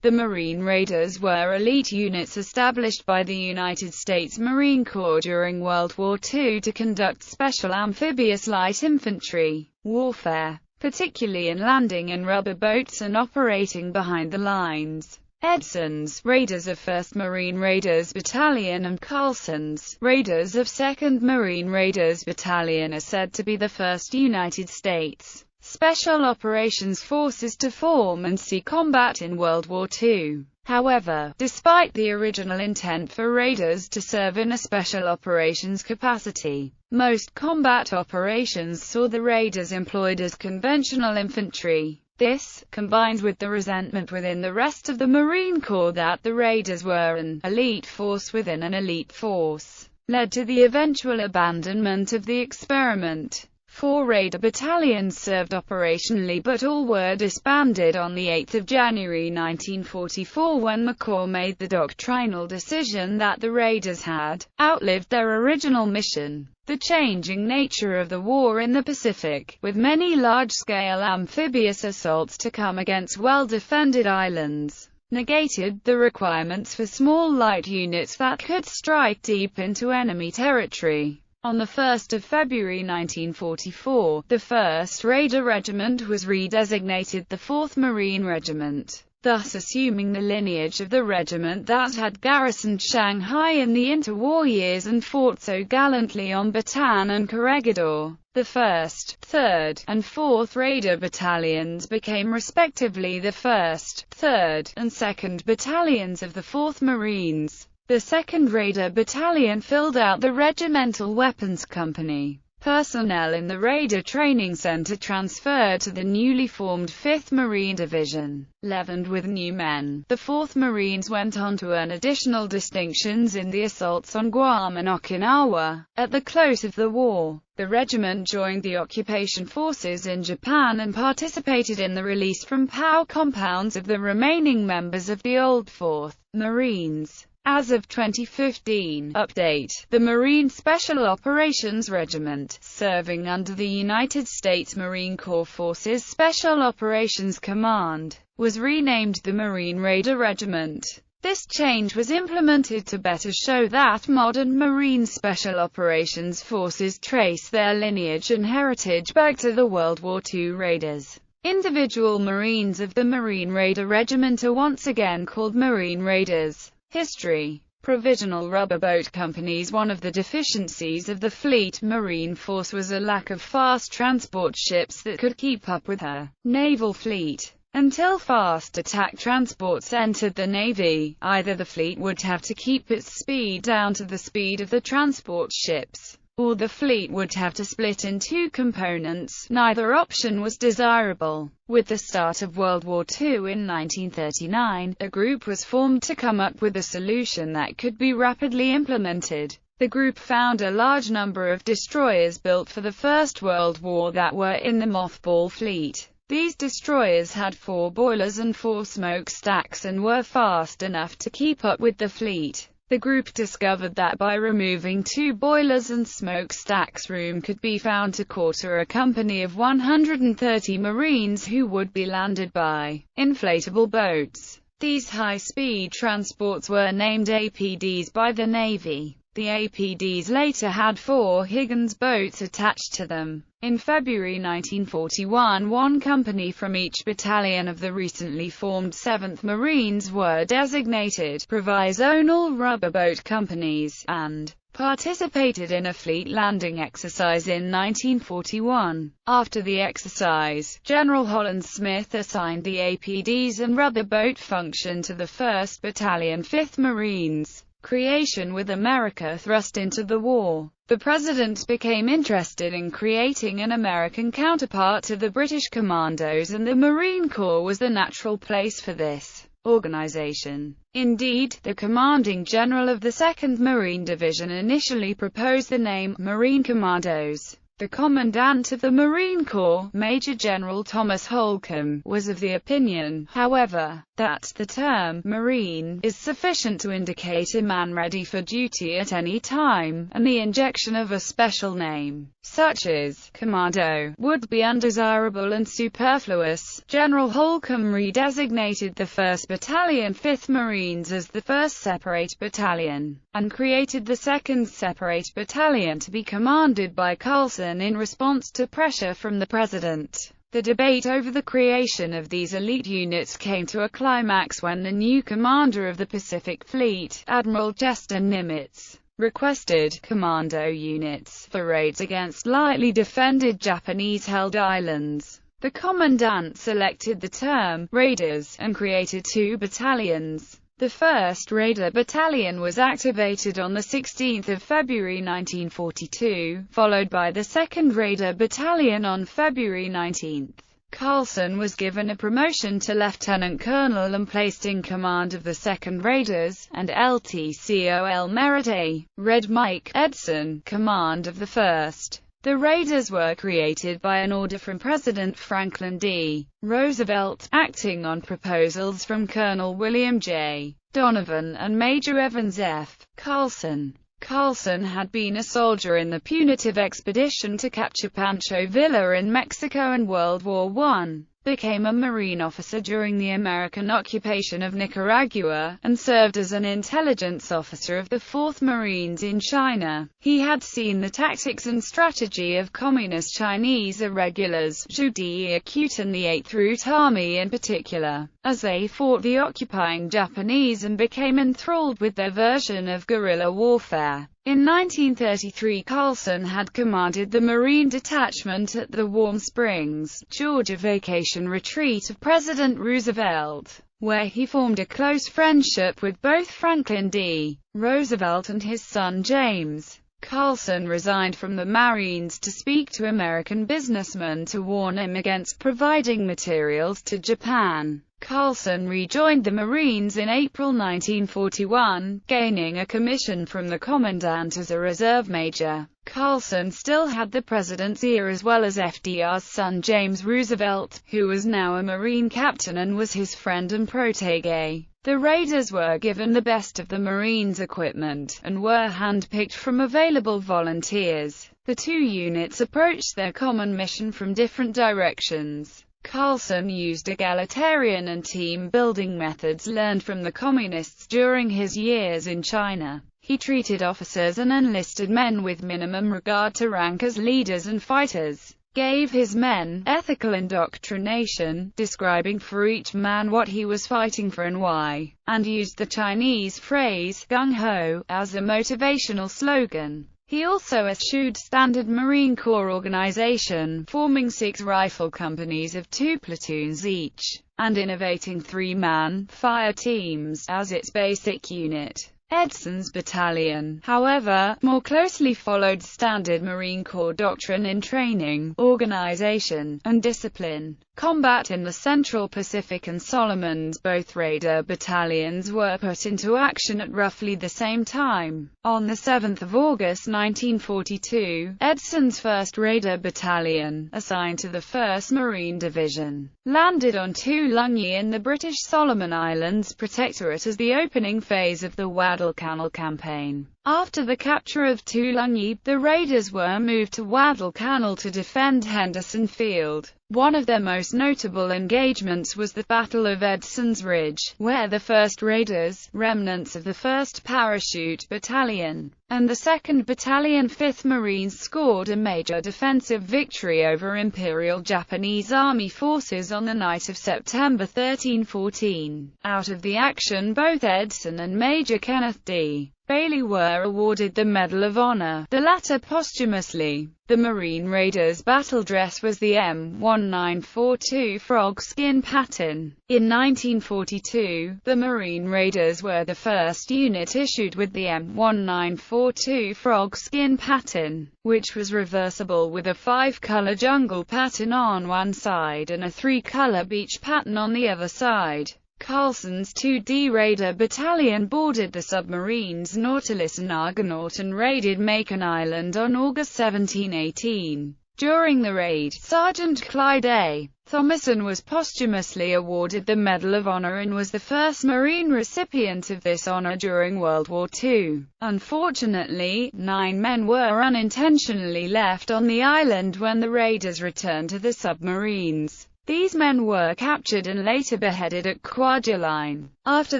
The Marine Raiders were elite units established by the United States Marine Corps during World War II to conduct special amphibious light infantry warfare, particularly in landing in rubber boats and operating behind the lines. Edson's Raiders of 1st Marine Raiders Battalion and Carlson's Raiders of 2nd Marine Raiders Battalion are said to be the first United States Special Operations Forces to form and see combat in World War II. However, despite the original intent for Raiders to serve in a special operations capacity, most combat operations saw the Raiders employed as conventional infantry. This, combined with the resentment within the rest of the Marine Corps that the Raiders were an elite force within an elite force, led to the eventual abandonment of the experiment. 4 Raider battalions served operationally, but all were disbanded on 8 January 1944 when McCall made the doctrinal decision that the Raiders had outlived their original mission. The changing nature of the war in the Pacific, with many large-scale amphibious assaults to come against well-defended islands, negated the requirements for small light units that could strike deep into enemy territory. On 1 February 1944, the 1st Raider Regiment was redesignated the 4th Marine Regiment, thus assuming the lineage of the regiment that had garrisoned Shanghai in the interwar years and fought so gallantly on Bataan and Corregidor. The 1st, 3rd, and 4th Raider Battalions became respectively the 1st, 3rd, and 2nd Battalions of the 4th Marines. The 2nd Raider Battalion filled out the Regimental Weapons Company. Personnel in the Raider Training Center transferred to the newly formed 5th Marine Division. Leavened with new men, the 4th Marines went on to earn additional distinctions in the assaults on Guam and Okinawa. At the close of the war, the regiment joined the occupation forces in Japan and participated in the release from POW compounds of the remaining members of the old 4th Marines. As of 2015, update, the Marine Special Operations Regiment, serving under the United States Marine Corps Forces Special Operations Command, was renamed the Marine Raider Regiment. This change was implemented to better show that modern Marine Special Operations Forces trace their lineage and heritage back to the World War II Raiders. Individual Marines of the Marine Raider Regiment are once again called Marine Raiders. History. Provisional rubber boat companies. One of the deficiencies of the Fleet Marine Force was a lack of fast transport ships that could keep up with her naval fleet. Until fast attack transports entered the Navy, either the fleet would have to keep its speed down to the speed of the transport ships, or the fleet would have to split in 2 components. Neither option was desirable. With the start of World War II in 1939, a group was formed to come up with a solution that could be rapidly implemented. The group found a large number of destroyers built for the First World War that were in the mothball fleet. These destroyers had 4 boilers and 4 smokestacks and were fast enough to keep up with the fleet. The group discovered that by removing 2 boilers and smokestacks, room could be found to quarter a company of 130 Marines who would be landed by inflatable boats. These high-speed transports were named APDs by the Navy. The APDs later had 4 Higgins boats attached to them. In February 1941, 1 company from each battalion of the recently formed 7th Marines were designated provisional rubber boat companies, and participated in a fleet landing exercise in 1941. After the exercise, General Holland Smith assigned the APDs and rubber boat function to the 1st Battalion 5th Marines. Creation. With America thrust into the war, the President became interested in creating an American counterpart to the British Commandos, and the Marine Corps was the natural place for this organization. Indeed, the commanding general of the 2nd Marine Division initially proposed the name Marine Commandos. The Commandant of the Marine Corps, Major General Thomas Holcomb, was of the opinion, however, that the term "Marine" is sufficient to indicate a man ready for duty at any time, and the injection of a special name, such as Commando, would be undesirable and superfluous. General Holcomb redesignated the 1st Battalion 5th Marines as the 1st Separate Battalion, and created the 2nd Separate Battalion to be commanded by Carlson in response to pressure from the President. The debate over the creation of these elite units came to a climax when the new commander of the Pacific Fleet, Admiral Chester Nimitz, requested commando units for raids against lightly defended Japanese-held islands. The commandant selected the term "Raiders" and created 2 battalions. The 1st Raider Battalion was activated on 16 February 1942, followed by the 2nd Raider Battalion on February 19. Carlson was given a promotion to lieutenant colonel and placed in command of the 2nd Raiders, and LTCOL Merit A. Red Mike Edson command of the 1st. The Raiders were created by an order from President Franklin D. Roosevelt, acting on proposals from Colonel William J. Donovan and Major Evans F. Carlson. Carlson had been a soldier in the punitive expedition to capture Pancho Villa in Mexico in World War I, became a Marine officer during the American occupation of Nicaragua, and served as an intelligence officer of the 4th Marines in China. He had seen the tactics and strategy of Communist Chinese irregulars, Zhu Diacute and the 8th Route Army in particular, as they fought the occupying Japanese and became enthralled with their version of guerrilla warfare. In 1933, Carlson had commanded the Marine detachment at the Warm Springs, Georgia vacation retreat of President Roosevelt, where he formed a close friendship with both Franklin D. Roosevelt and his son James. Carlson resigned from the Marines to speak to American businessmen to warn him against providing materials to Japan. Carlson rejoined the Marines in April 1941, gaining a commission from the commandant as a reserve major. Carlson still had the president's ear as well as FDR's son James Roosevelt, who was now a Marine captain and was his friend and protégé. The Raiders were given the best of the Marines' equipment, and were hand-picked from available volunteers. The 2 units approached their common mission from different directions. Carlson used egalitarian and team-building methods learned from the Communists during his years in China. He treated officers and enlisted men with minimum regard to rank as leaders and fighters, gave his men ethical indoctrination, describing for each man what he was fighting for and why, and used the Chinese phrase, gung-ho, as a motivational slogan. He also eschewed standard Marine Corps organization, forming 6 rifle companies of 2 platoons each, and innovating 3-man fire teams as its basic unit. Edson's battalion, however, more closely followed standard Marine Corps doctrine in training, organization, and discipline. Combat in the Central Pacific and Solomons. Both Raider battalions were put into action at roughly the same time. On 7 August 1942, Edson's 1st Raider Battalion, assigned to the 1st Marine Division, landed on Tulungi in the British Solomon Islands Protectorate as the opening phase of the Guadalcanal campaign. After the capture of Tulungi, the Raiders were moved to Guadalcanal to defend Henderson Field. One of their most notable engagements was the Battle of Edson's Ridge, where the 1st Raiders, remnants of the 1st Parachute Battalion, and the 2nd Battalion 5th Marines scored a major defensive victory over Imperial Japanese Army forces on the night of September 13–14. Out of the action, both Edson and Major Kenneth D. Bailey were awarded the Medal of Honor, the latter posthumously. The Marine Raiders' battle dress was the M1942 frog skin pattern. In 1942, the Marine Raiders were the first unit issued with the M1942 frog skin pattern, which was reversible with a 5-color jungle pattern on one side and a 3-color beach pattern on the other side. Carlson's 2D Raider Battalion boarded the submarines Nautilus and Argonaut and raided Macon Island on August 17–18. During the raid, Sergeant Clyde A. Thomason was posthumously awarded the Medal of Honor and was the first Marine recipient of this honor during World War II. Unfortunately, 9 men were unintentionally left on the island when the raiders returned to the submarines. These men were captured and later beheaded at Kwajalein. After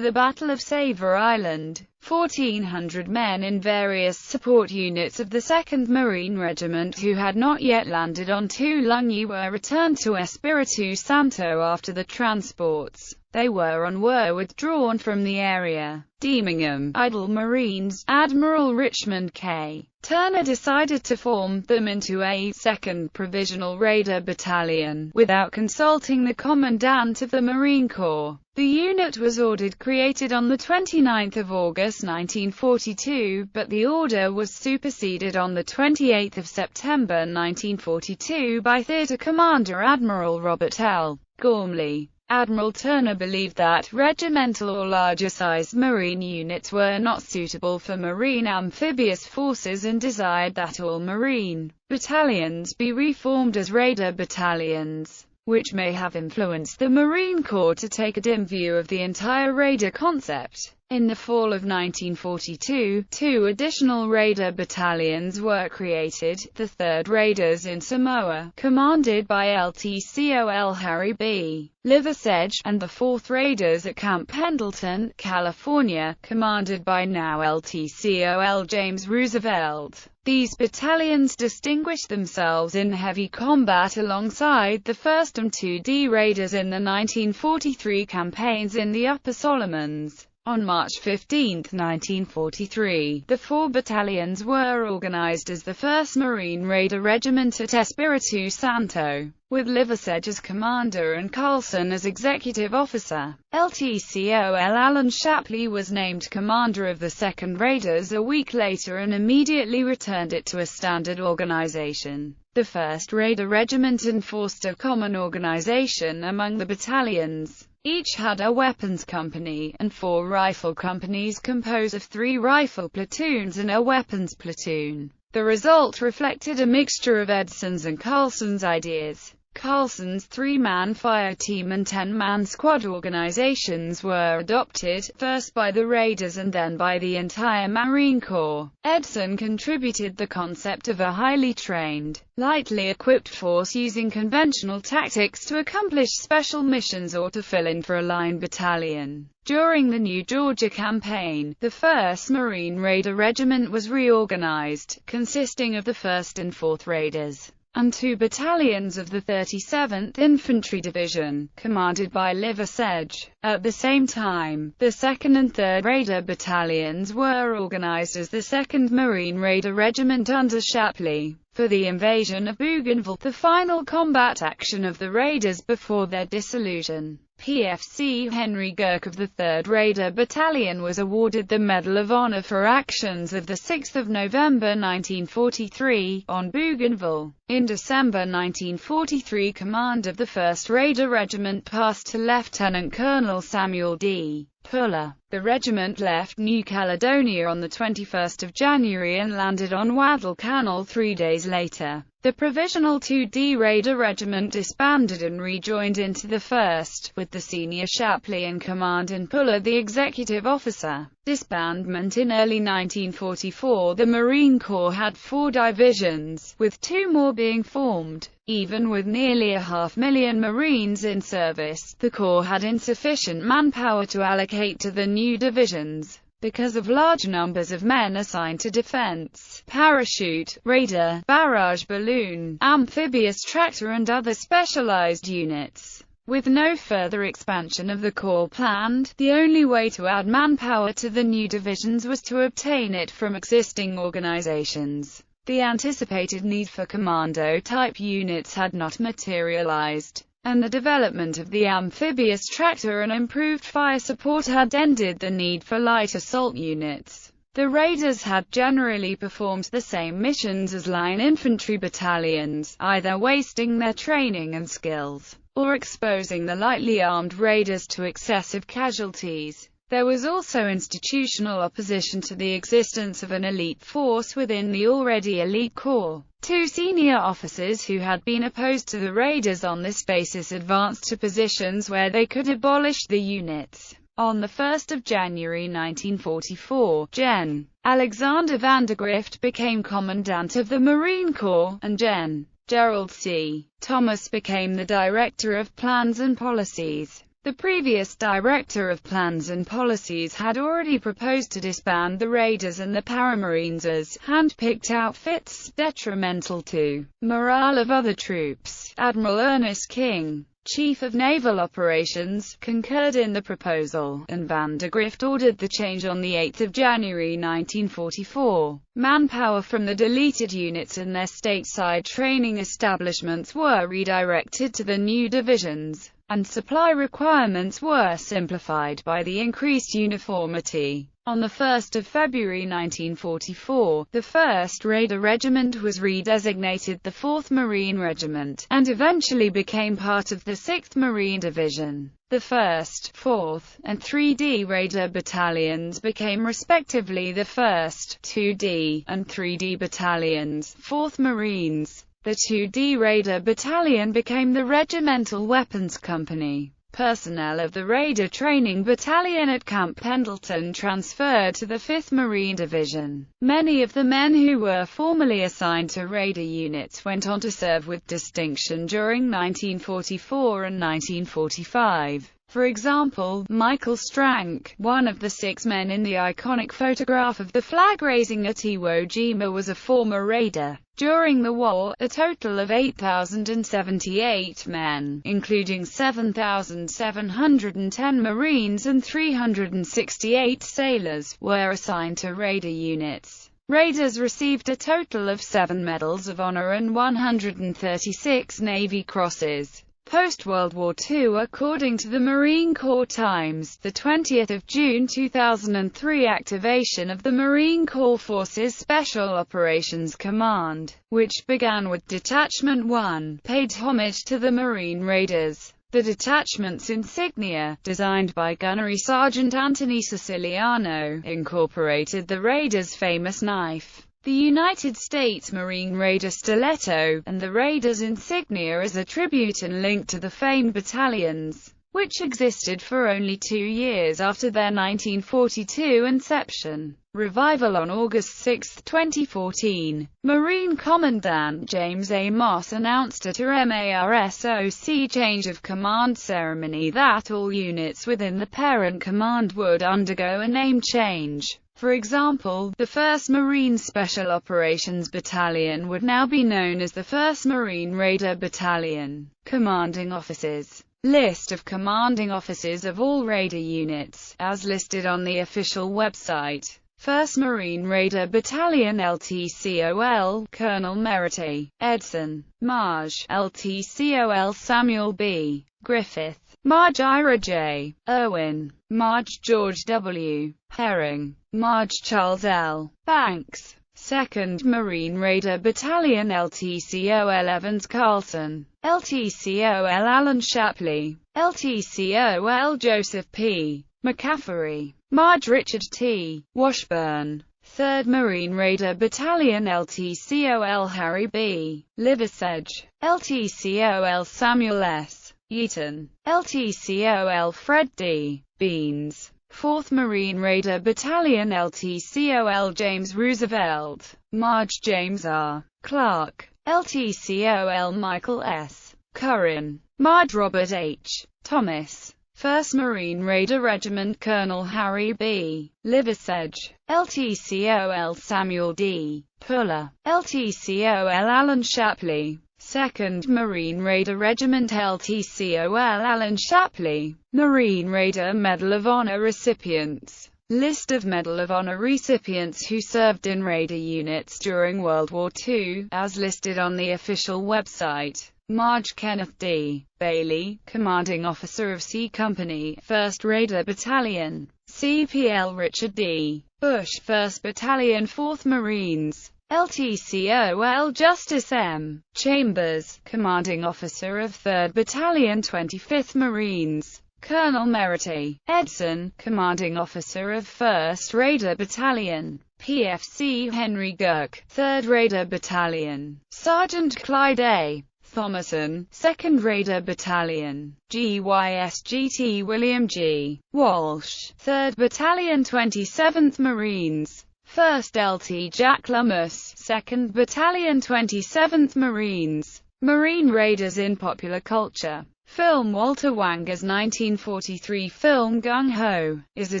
the Battle of Savo Island, 1,400 men in various support units of the 2nd Marine Regiment who had not yet landed on Tulungi were returned to Espiritu Santo after the transports they were on were withdrawn from the area. Deeming them idle Marines, Admiral Richmond K. Turner decided to form them into a 2nd Provisional Raider Battalion, without consulting the Commandant of the Marine Corps. The unit was ordered created on 29 August 1942, but the order was superseded on 28 September 1942 by Theatre Commander Admiral Robert L. Gormley. Admiral Turner believed that regimental or larger-sized Marine units were not suitable for Marine amphibious forces and desired that all Marine battalions be reformed as Raider battalions, which may have influenced the Marine Corps to take a dim view of the entire Raider concept. In the fall of 1942, 2 additional Raider battalions were created, the 3rd Raiders in Samoa, commanded by LTCOL Harry B. Liversedge, and the 4th Raiders at Camp Pendleton, California, commanded by now LTCOL James Roosevelt. These battalions distinguished themselves in heavy combat alongside the 1st and 2D Raiders in the 1943 campaigns in the Upper Solomons. On March 15, 1943, the 4 battalions were organized as the 1st Marine Raider Regiment at Espiritu Santo, with Liversedge as commander and Carlson as executive officer. LTCOL Alan Shapley was named commander of the 2nd Raiders a week later and immediately returned it to a standard organization. The 1st Raider Regiment enforced a common organization among the battalions. Each had a weapons company, and 4 rifle companies composed of 3 rifle platoons and a weapons platoon. The result reflected a mixture of Edson's and Carlson's ideas. Carlson's 3-man fire team and 10-man squad organizations were adopted, first by the Raiders and then by the entire Marine Corps. Edson contributed the concept of a highly trained, lightly equipped force using conventional tactics to accomplish special missions or to fill in for a line battalion. During the New Georgia campaign, the 1st Marine Raider Regiment was reorganized, consisting of the 1st and 4th Raiders and 2 battalions of the 37th Infantry Division, commanded by Liversedge. At the same time, the 2nd and 3rd Raider battalions were organized as the 2nd Marine Raider Regiment under Shapley. For the invasion of Bougainville, the final combat action of the Raiders before their dissolution, PFC Henry Girk of the 3rd Raider Battalion was awarded the Medal of Honor for actions of 6 November 1943, on Bougainville. In December 1943, command of the 1st Raider Regiment passed to Lieutenant Colonel Samuel D. Puller. The regiment left New Caledonia on 21 January and landed on Guadalcanal 3 days later. The Provisional 2D Raider Regiment disbanded and rejoined into the 1st, with the senior Shapley in command and Puller the executive officer. Disbandment. In early 1944, the Marine Corps had 4 divisions, with 2 more being formed. Even with nearly 500,000 Marines in service, the Corps had insufficient manpower to allocate to the new divisions. Because of large numbers of men assigned to defense, parachute, radar, barrage balloon, amphibious tractor and other specialized units. With no further expansion of the Corps planned, the only way to add manpower to the new divisions was to obtain it from existing organizations. The anticipated need for commando-type units had not materialized, and the development of the amphibious tractor and improved fire support had ended the need for light assault units. The Raiders had generally performed the same missions as line infantry battalions, either wasting their training and skills, or exposing the lightly armed Raiders to excessive casualties. There was also institutional opposition to the existence of an elite force within the already elite corps. Two senior officers who had been opposed to the raiders on this basis advanced to positions where they could abolish the units. On 1 January 1944, Gen. Alexander Vandergrift became Commandant of the Marine Corps, and Gen. Gerald C. Thomas became the Director of Plans and Policies. The previous Director of Plans and Policies had already proposed to disband the Raiders and the Paramarines as hand-picked outfits, detrimental to morale of other troops. Admiral Ernest King, Chief of Naval Operations, concurred in the proposal, and Vandergrift ordered the change on 8 January 1944. Manpower from the deleted units and their stateside training establishments were redirected to the new divisions, and supply requirements were simplified by the increased uniformity. On 1 February 1944, the 1st Raider Regiment was redesignated the 4th Marine Regiment, and eventually became part of the 6th Marine Division. The 1st, 4th, and 3D Raider Battalions became respectively the 1st, 2D, and 3D Battalions, 4th Marines. The 2D Raider Battalion became the Regimental Weapons Company. Personnel of the Raider Training Battalion at Camp Pendleton transferred to the 5th Marine Division. Many of the men who were formerly assigned to Raider units went on to serve with distinction during 1944 and 1945. For example, Michael Strank, one of the 6 men in the iconic photograph of the flag raising at Iwo Jima, was a former Raider. During the war, a total of 8,078 men, including 7,710 Marines and 368 sailors, were assigned to Raider units. Raiders received a total of 7 Medals of Honor and 136 Navy Crosses. Post-World War II, according to the Marine Corps Times, the 20th of June 2003 activation of the Marine Corps Forces Special Operations Command, which began with Detachment 1, paid homage to the Marine Raiders. The detachment's insignia, designed by Gunnery Sergeant Anthony Siciliano, incorporated the Raiders' famous knife, the United States Marine Raider stiletto, and the Raiders' insignia as a tribute and link to the famed battalions, which existed for only 2 years after their 1942 inception. Revival. On August 6, 2014, Marine Commandant James A. Moss announced at a MARSOC change of command ceremony that all units within the parent command would undergo a name change. For example, the 1st Marine Special Operations Battalion would now be known as the 1st Marine Raider Battalion. Commanding Officers. List of commanding officers of all Raider units, as listed on the official website. 1st Marine Raider Battalion LTCOL, Colonel Merite, Edson, Marge, LTCOL Samuel B. Griffith, Marge Ira J. Irwin, Marge George W. Herring, Marge Charles L. Banks. 2nd Marine Raider Battalion LTCOL Evans Carlson, LTCOL Alan Shapley, LTCOL Joseph P. McCaffrey, Marge Richard T. Washburn. 3rd Marine Raider Battalion LTCOL Harry B. Liversedge, LTCOL Samuel S. Eaton, LTCOL Fred D. Beans. 4th Marine Raider Battalion LTCOL James Roosevelt, Marge James R. Clark, LTCOL Michael S. Curran, Marge Robert H. Thomas. 1st Marine Raider Regiment Colonel Harry B. Liversedge, LTCOL Samuel D. Puller, LTCOL Alan Shapley. 2nd Marine Raider Regiment LTCOL Alan Shapley. Marine Raider Medal of Honor recipients. List of Medal of Honor recipients who served in Raider units during World War II, as listed on the official website. Marge Kenneth D. Bailey, Commanding Officer of C Company, 1st Raider Battalion. CPL Richard D. Bush, 1st Battalion 4th Marines. LTCOL Justice M. Chambers, Commanding Officer of 3rd Battalion 25th Marines. Colonel Merritt Edson, commanding officer of 1st Raider Battalion, PFC Henry Gurk, 3rd Raider Battalion, Sergeant Clyde A. Thomason, 2nd Raider Battalion, GYSGT William G. Walsh, 3rd Battalion 27th Marines, 1st LT Jack Lummis, 2nd Battalion 27th Marines. Marine Raiders in popular culture. Film. Walter Wanger's 1943 film Gung Ho is a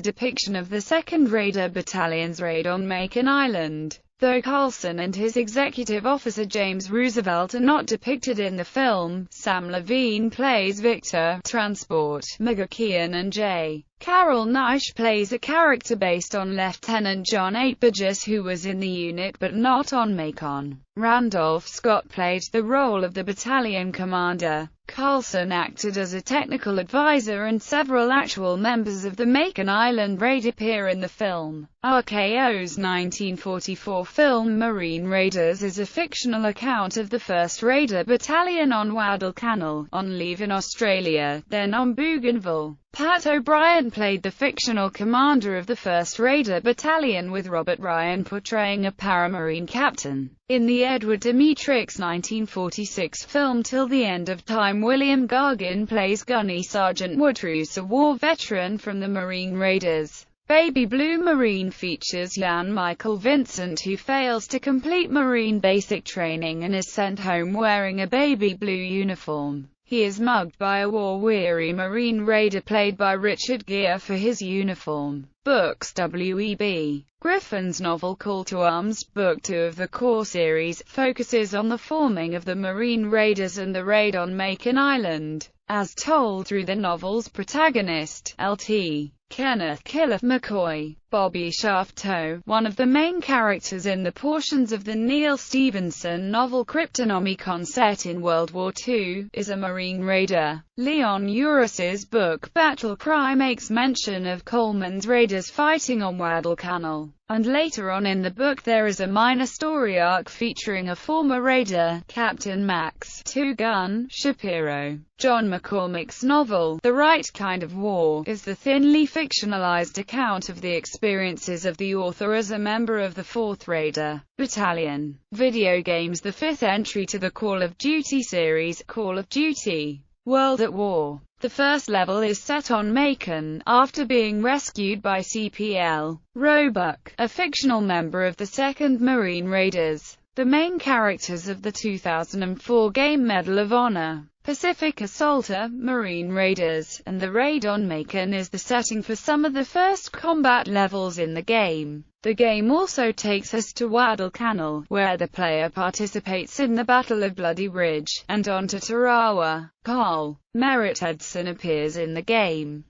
depiction of the 2nd Raider Battalion's raid on Macon Island. Though Carlson and his executive officer James Roosevelt are not depicted in the film, Sam Levine plays Victor Transport McGurkian, and J. Carroll Naish plays a character based on Lieutenant John H. Burgess, who was in the unit but not on Macon. Randolph Scott played the role of the battalion commander. Carlson acted as a technical advisor, and several actual members of the Macon Island Raid appear in the film. RKO's 1944 film Marine Raiders is a fictional account of the 1st Raider Battalion on Guadalcanal, on leave in Australia, then on Bougainville. Pat O'Brien played the fictional commander of the 1st Raider Battalion, with Robert Ryan portraying a paramarine captain. In the Edward Dmytryk 1946 film Till the End of Time, William Gargan plays Gunny Sergeant Woodrouse, a war veteran from the Marine Raiders. Baby Blue Marine features Jan Michael Vincent, who fails to complete Marine basic training and is sent home wearing a baby blue uniform. He is mugged by a war-weary Marine Raider played by Richard Gere for his uniform. Books. W.E.B. Griffin's novel Call to Arms, Book 2 of the Core series, focuses on the forming of the Marine Raiders and the raid on Macon Island, as told through the novel's protagonist, Lt. Kenneth Killer McCoy. Bobby Shafto, one of the main characters in the portions of the Neal Stephenson novel Cryptonomicon set in World War II, is a Marine Raider. Leon Uris's book Battle Cry makes mention of Coleman's raiders fighting on Guadalcanal, and later on in the book there is a minor story arc featuring a former raider, Captain Max Two Gun Shapiro. John McCormack's novel, The Right Kind of War, is the thinly fictionalized account of the experiences of the author as a member of the 4th Raider Battalion. Video games. The 5th entry to the Call of Duty series, Call of Duty World at War. The first level is set on Macon, after being rescued by CPL Roebuck, a fictional member of the 2nd Marine Raiders. The main characters of the 2004 game Medal of Honor, Pacific Assaulter, Marine Raiders, and the raid on Macon is the setting for some of the first combat levels in the game. The game also takes us to Guadalcanal, where the player participates in the Battle of Bloody Ridge, and on to Tarawa. Carl Merritt Edson appears in the game.